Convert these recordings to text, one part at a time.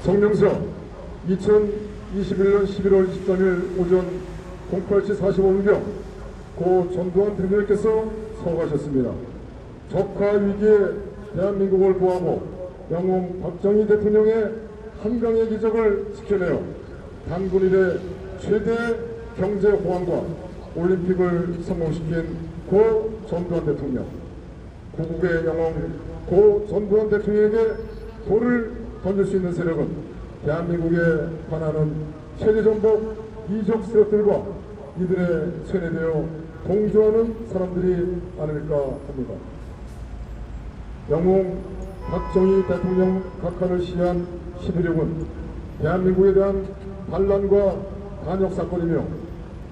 성명서 2021년 11월 23일 오전 08시 45분경 고 전두환 대통령께서 서거하셨습니다. 적화 위기에 대한민국을 보호하고 영웅 박정희 대통령의 한강의 기적을 지켜내어 단군 이래 최대의 경제 호황과 올림픽을 성공시킨 고 전두환 대통령, 구국의 영웅 고 전두환 대통령에게 돌을 던질 수 있는 세력은 대한민국에 반하는 체제전복 이적 세력들과 이들의 세뇌되어 동조하는 사람들이 아닐까 합니다. 영웅 박정희 대통령 각하를 시해한 11.6은 대한민국에 대한 반란과 반역 사건이며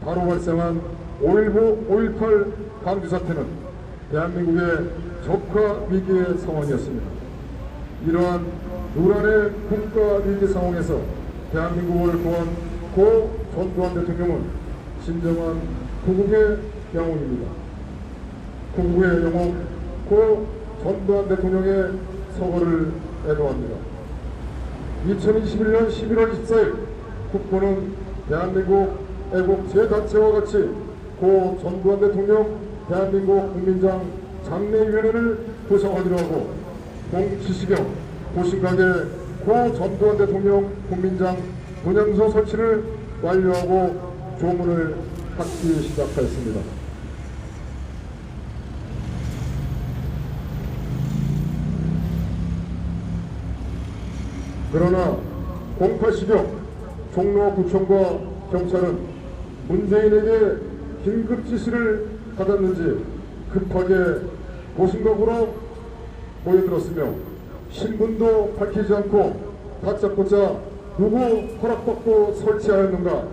바로 발생한 5.19, 5.18 강주 사태는 대한민국의 적화 위기의 상황이었습니다. 이러한 노란의 국가 위기 상황에서 대한민국을 구한 고 전두환 대통령은 진정한 구국의 영웅입니다. 구국의 영웅 고 전두환 대통령의 서거를 애도합니다. 2021년 11월 24일 국보는 대한민국 애국 제단체와 같이 고 전두환 대통령 대한민국 국민장 장례위원회를 구성하기로 하고 공지시경 고심각에 고 전두환 대통령 국민장 분향소 설치를 완료하고 조문을 받기 시작하였습니다. 그러나 08시경 종로구청과 경찰은 문재인에게 긴급 지시를 받았는지 급하게 고심각으로 모여들었으며 신분도 밝히지 않고 다짜고짜 누구 허락받고 설치하였는가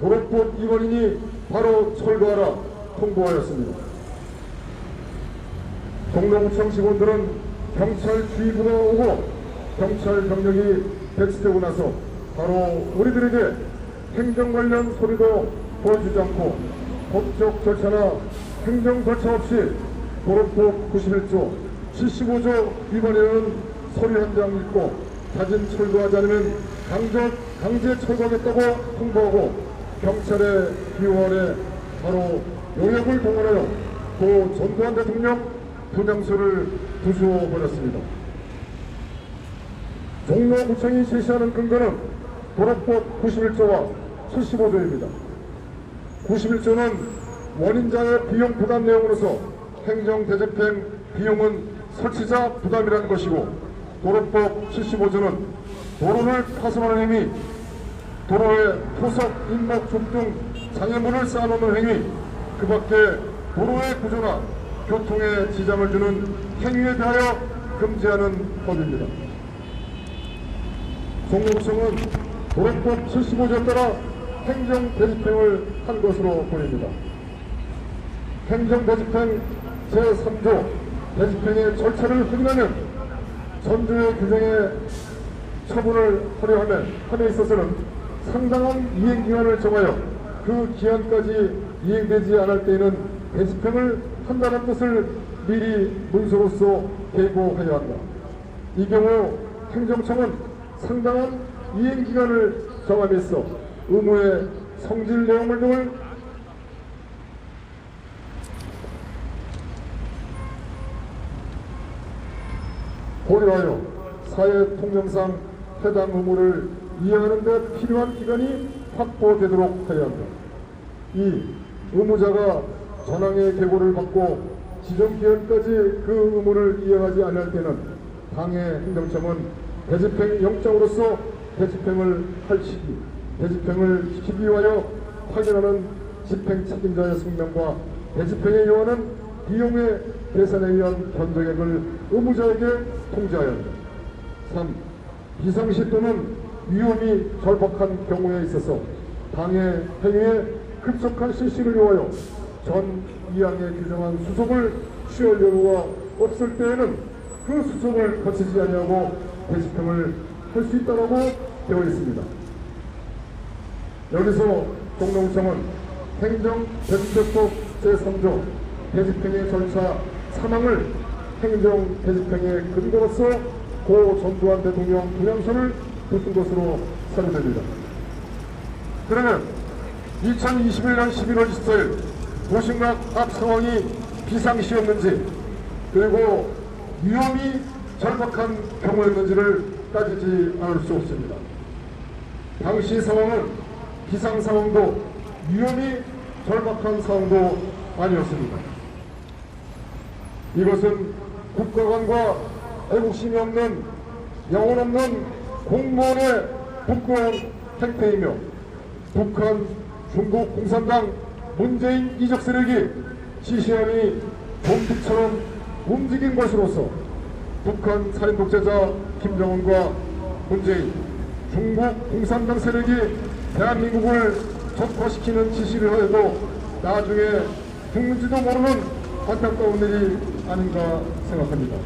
도로법 위반이니 바로 철거하라 통보하였습니다. 종로구청 직원들은 경찰 주의부가 오고 경찰 병력이 배치되고 나서 바로 우리들에게 행정 관련 소리도 보여주지 않고 법적 절차나 행정 절차 없이 도로법 91조 75조 위반이라는 서류 한 장 읽고 자진 철거하지 않으면 강제 철거하겠다고 통보하고 경찰의 기호 아래 바로 용역을 동원하여 고 전두환 대통령 분향소를 부수어 버렸습니다. 종로구청이 제시하는 근거는 도로법 91조와 75조입니다. 91조는 원인자의 비용 부담 내용으로서 행정대집행 비용은 설치자 부담이라는 것이고 도로법 75조는 도로를 파손하는 행위, 도로에 토석, 인목, 줍 등 장애물을 쌓아놓는 행위, 그 밖에 도로의 구조나 교통에 지장을 주는 행위에 대하여 금지하는 법입니다. 종로구청은 도로법 75조에 따라 행정대집행을 한 것으로 보입니다. 행정대집행 제3조 대집행의 절차를 확인하면 전조의 규정에 처분을 하려 함에 있어서는 상당한 이행기한을 정하여 그 기한까지 이행되지 않을 때에는 대집행을 한다는 것을 미리 문서로서 계고하여야 한다. 이 경우 행정청은 상당한 이행기간을 정함에 있어 의무의 성질 내용물 등을 고려하여 사회 통념상 해당 의무를 이행하는 데 필요한 기간이 확보되도록 해야 한다. 2. 의무자가 전항의 계고를 받고 지정 기한까지 그 의무를 이행하지 않을 때는 당해 행정청은 대집행 영장으로서 대집행을 할 시기, 대집행을 지키기 위하여 확인하는 집행 책임자의 성명과 대집행에 요하는 비용의 계산에 의한 견적액을 의무자에게 통지하여야 한다. 3. 비상시 또는 위험이 절박한 경우에 있어서 당해 행위에 급속한 실시를 요하여 전 2항에 규정한 수속을 취할 여부가 없을 때에는 그 수속을 거치지 아니하고 대집행을 할 수 있다고 되어 있습니다. 여기서 종로구청은 행정대집행법 제3조 대집행의 절차 3항을 행정대집행의 근거로서 고 전두환 대통령 분향소를 부순 것으로 사료됩니다. 그러면 2021년 11월 24일 도심각 앞 상황이 비상시였는지 그리고 위험이 절박한 경우였는지를 따지지 않을 수 없습니다. 당시 상황은 비상 상황도 위험이 절박한 상황도 아니었습니다. 이것은 국가관과 애국심이 없는 영혼 없는 공무원의 부끄러운 행태이며 북한 중국 공산당 문재인 이적 세력이 시시하니 좀비처럼 움직인 것으로서 북한 살인 독재자 김정은과 문재인 중국 공산당 세력이 대한민국을 적화시키는 지시를 하여도 나중에 죽는지도 모르는 안타까운 일이 아닌가 생각합니다.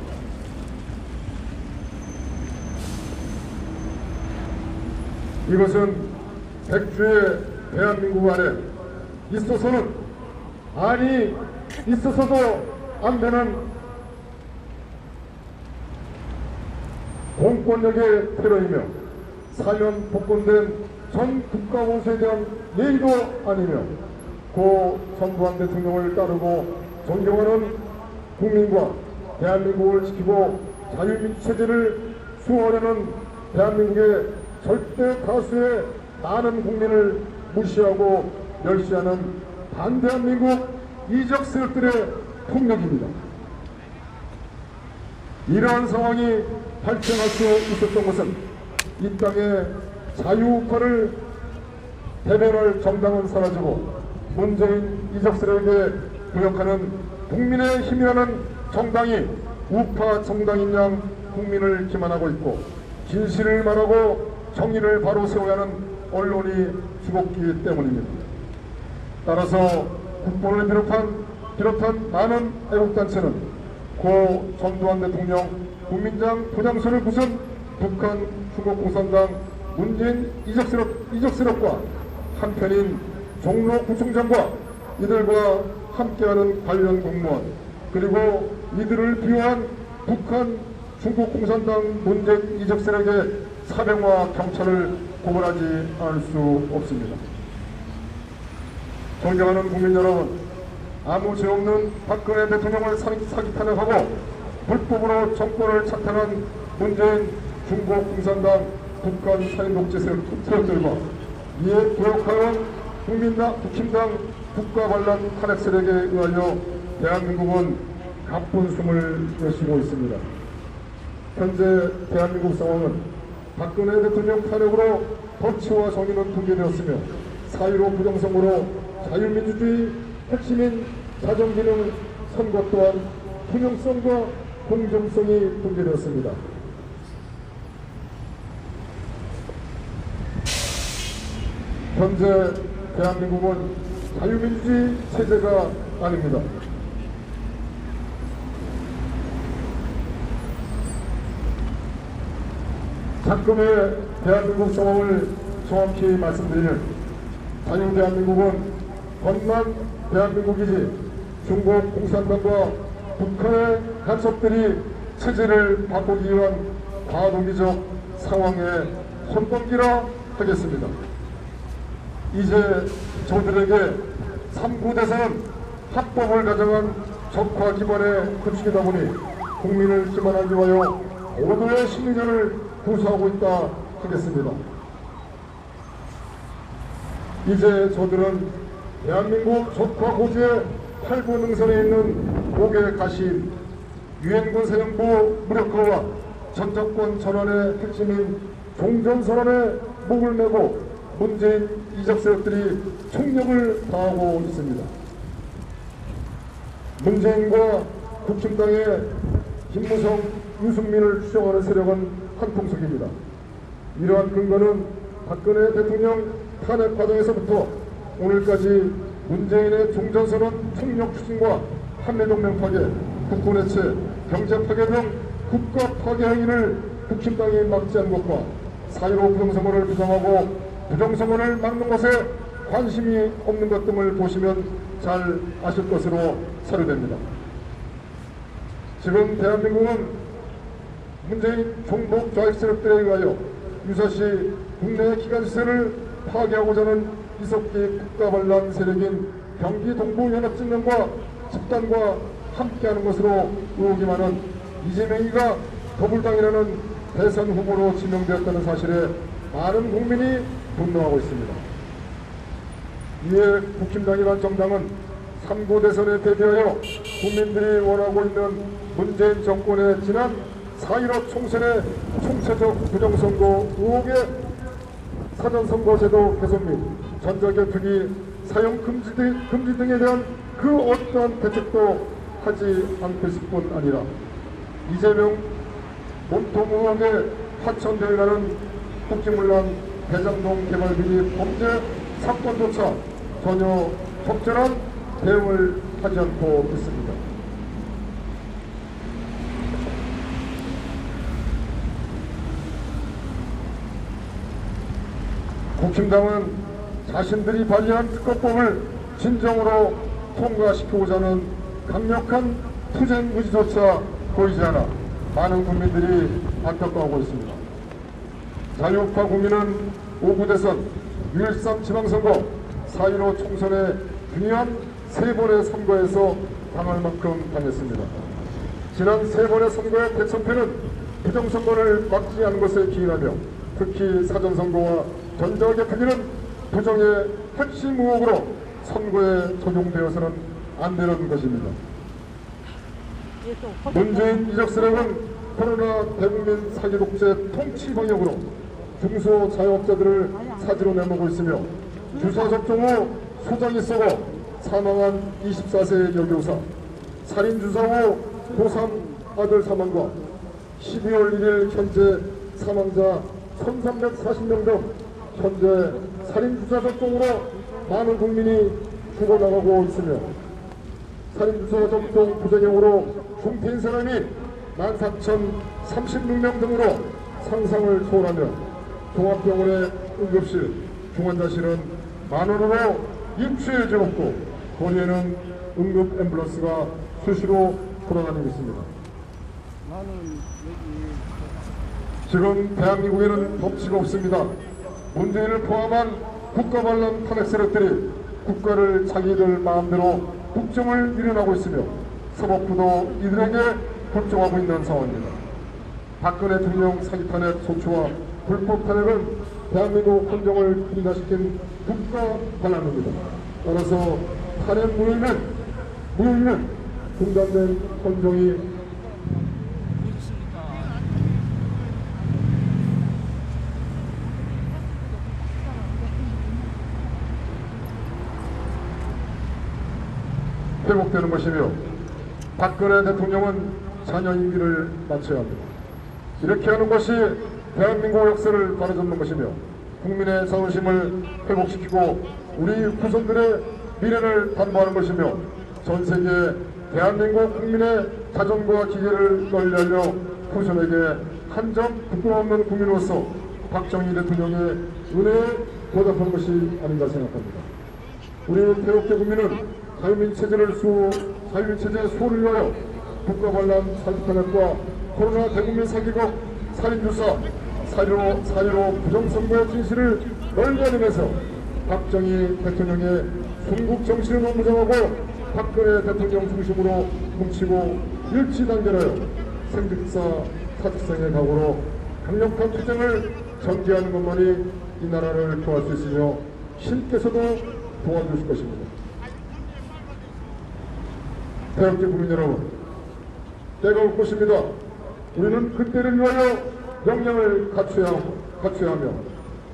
이것은 백주의 대한민국 안에 있어서는 아니 있어서도 안 되는 공권력의 테러이며 사면 복권된 전 국가원수에 대한 예의도 아니며 고 전두환 대통령을 따르고 존경하는 국민과 대한민국을 지키고 자유민주체제를 수호하려는 대한민국의 절대 다수의 많은 국민을 무시하고 멸시하는 반대한민국 이적 세력들의 폭력입니다. 이러한 상황이 발생할 수 있었던 것은 이 땅의 자유우파를 대변할 정당은 사라지고 문재인 이적 세력에게 부역하는 국민의힘이라는 정당이 우파 정당인 양 국민을 기만하고 있고 진실을 말하고 정의를 바로 세워야 하는 언론이 죽었기 때문입니다. 따라서 국본을 비롯한 많은 애국단체는 고 전두환 대통령 국민당 부장선을 부순 북한 중국공산당 문재인 이적 세력과 한편인 종로구청장과 이들과 함께하는 관련 공무원 그리고 이들을 비호한 북한 중국공산당 문재인 이적 세력의 사병과 경찰을 고발하지 않을 수 없습니다. 존경하는 국민 여러분, 아무 죄 없는 박근혜 대통령을 사기 탄핵하고 불법으로 정권을 찬탈한 문재인 중국공산당 북한 살인독재 세력들과 이에 부역하여 국힘당 국가반란 탄핵 세력에 의하여 대한민국은 가쁜 숨을 내쉬고 있습니다. 현재 대한민국 상황은 박근혜 대통령 탄핵으로 법치와 정의는 붕괴되었으며 4.15 부정선거로 자유민주주의 핵심인 자정기능 선거 또한 투명성과 공정성이 붕괴되었습니다. 현재 대한민국은 자유민주주의 체제가 아닙니다. 작금의 대한민국 상황을 정확히 말씀드리면 자유대한민국은 건만 대한민국이지 중국 공산당과 북한의 간섭들이 체제를 바꾸기 위한 과도기적 상황의 선동기라 하겠습니다. 이제 저들에게 3구 대선은 합법을 가정한 적화 기반의 구축이다 보니 국민을 기만하기 위하여 모두의 심리전을 구사하고 있다 하겠습니다. 이제 저들은 대한민국 적화 고지의 8부 능선에 있는 목의 가시, 유엔군 사령부 무력화와 전적권 전환의 핵심인 종전선언에 목을 메고 문재인 이적 세력들이 총력을 다하고 있습니다. 문재인과 국힘당의 김무성, 유승민을 추종하는 세력은 한통속입니다. 이러한 근거는 박근혜 대통령 탄핵 과정에서부터 오늘까지 문재인의 종전선언 총력 추진과 한미동맹 파괴, 국군 해체, 경제 파괴 등 국가 파괴 행위를 국힘당이 막지 않은 것과 4.15 부정선거를 부정하고 부정선거를 막는 것에 관심이 없는 것 등을 보시면 잘 아실 것으로 사료됩니다. 지금 대한민국은 문재인 종북 좌익 세력들에 의하여 유사시 국내 기관시설을 파괴하고자 하는 이석기 국가반란 세력인 경기 동부연합진영과 집단과 함께하는 것으로 의혹이 많은 이재명이가 더불당이라는 대선 후보로 지명되었다는 사실에 많은 국민이 분노하고 있습니다. 이에 국힘당이란 정당은 3구 대선에 대비하여 국민들이 원하고 있는 문재인 정권의 지난 4.15 총선의 총체적 부정선거 의혹의 사전선거제도 개선 및 전자개표기 사용 금지 등에 대한 그 어떠한 대책도 하지 않고 있을 뿐 아니라 이재명 몸통 의혹에 화천대에 가는 국기문란 대장동 개발 비리 범죄 사건조차 전혀 적절한 대응을 하지 않고 있습니다. 국힘당은 자신들이 발의한 특검법을 진정으로 통과시키고자 하는 강력한 투쟁 의지조차 보이지 않아 많은 국민들이 안타까워하고 있습니다. 자유우파 국민은 5구 대선, 6.13 지방선거, 4.15 총선의 중요한 3번의 선거에서 당할 만큼 당했습니다. 지난 3번의 선거의 대선표는 부정선거를 막지 않은 것에 기인하며 특히 사전선거와 전자개표기는 부정의 핵심 의혹으로 선거에 적용되어서는 안 되는 것입니다. 문재인 이적 세력은 코로나 대국민 사기 독재 통치 방역으로 중소자영업자들을 사지로 내모고 있으며 주사 접종 후 소장이 썩어 사망한 24세 여교사, 살인주사 후 고3 아들 사망과 12월 1일 현재 사망자 1340명 등 현재 살인주사 접종으로 많은 국민이 죽어나가고 있으며 살인주사 접종 부작용으로 중태인 사람이 14,036명 등으로 상상을 초월하며 종합병원의 응급실, 중환자실은 만원으로 입주해 지었고 거리에는 응급 앰뷸런스가 수시로 돌아다니고 있습니다. 지금 대한민국에는 법치가 없습니다. 문재인을 포함한 국가반란 탄핵 세력들이 국가를 자기들 마음대로 국정을 일어나고 있으며 사법부도 이들에게 복종하고 있는 상황입니다. 박근혜 대통령 사기 탄핵 소추와 불법 탄핵은 대한민국 헌정을 분단시킨 국가 반란입니다. 따라서 탄핵 무효이면 중단된 헌정이 회복되는 것이며 박근혜 대통령은 자녀 임기를 마쳐야 합니다. 이렇게 하는 것이 대한민국 역사를 바로잡는 것이며 국민의 자존심을 회복시키고 우리 후손들의 미래를 담보하는 것이며 전 세계 대한민국 국민의 자존과 기계를 널리 알려 후손에게 한 점 부끄러움없는 국민으로서 박정희 대통령의 은혜에 보답하는 것이 아닌가 생각합니다. 우리 태극기 국민은 자유민체제 수호를 위하여 국가반란 사기탄핵과 코로나 대국민 사기극 살인주사 4.15 부정선거의 진실을 널리 알리면서 박정희 대통령의 순국 정신을 무장하고 박근혜 대통령 중심으로 뭉치고 일치단결하여 생직사 사직성의 각오로 강력한 투쟁을 전개하는 것만이 이 나라를 도울 수 있으며 신께서도 도와주실 것입니다. 태극기 국민 여러분, 때가 올 것입니다. 우리는 그때를 위하여 역량을 갖춰야 하며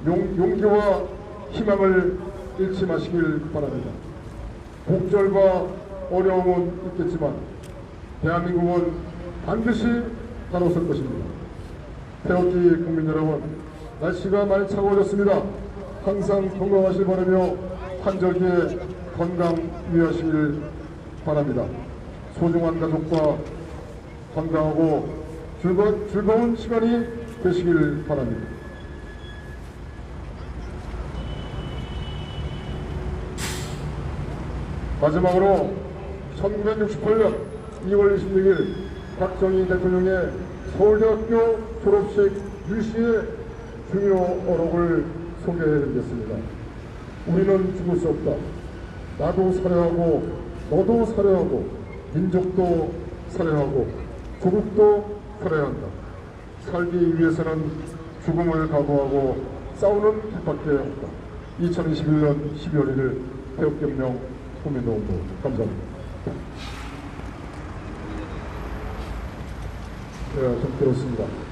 용기와 희망을 잃지 마시길 바랍니다. 곡절과 어려움은 있겠지만 대한민국은 반드시 바로설 것입니다. 태극기 국민 여러분, 날씨가 많이 차가워졌습니다. 항상 건강하시길 바라며 환절기에 건강 유의하시길 바랍니다. 소중한 가족과 건강하고 즐거운 시간이 되시길 바랍니다. 마지막으로 1968년 2월 26일 박정희 대통령의 서울대학교 졸업식 유시에 중요 어록을 소개해드리겠습니다. 우리는 죽을 수 없다. 나도 살해하고 너도 살해하고 민족도 살해하고 조국도 살해야 한다. 살기 위해서는 죽음을 각오하고 싸우는 길밖에 없다. 2021년 12월 1일 태극경명 국민노동부 감사합니다. 네, 좀 들었습니다.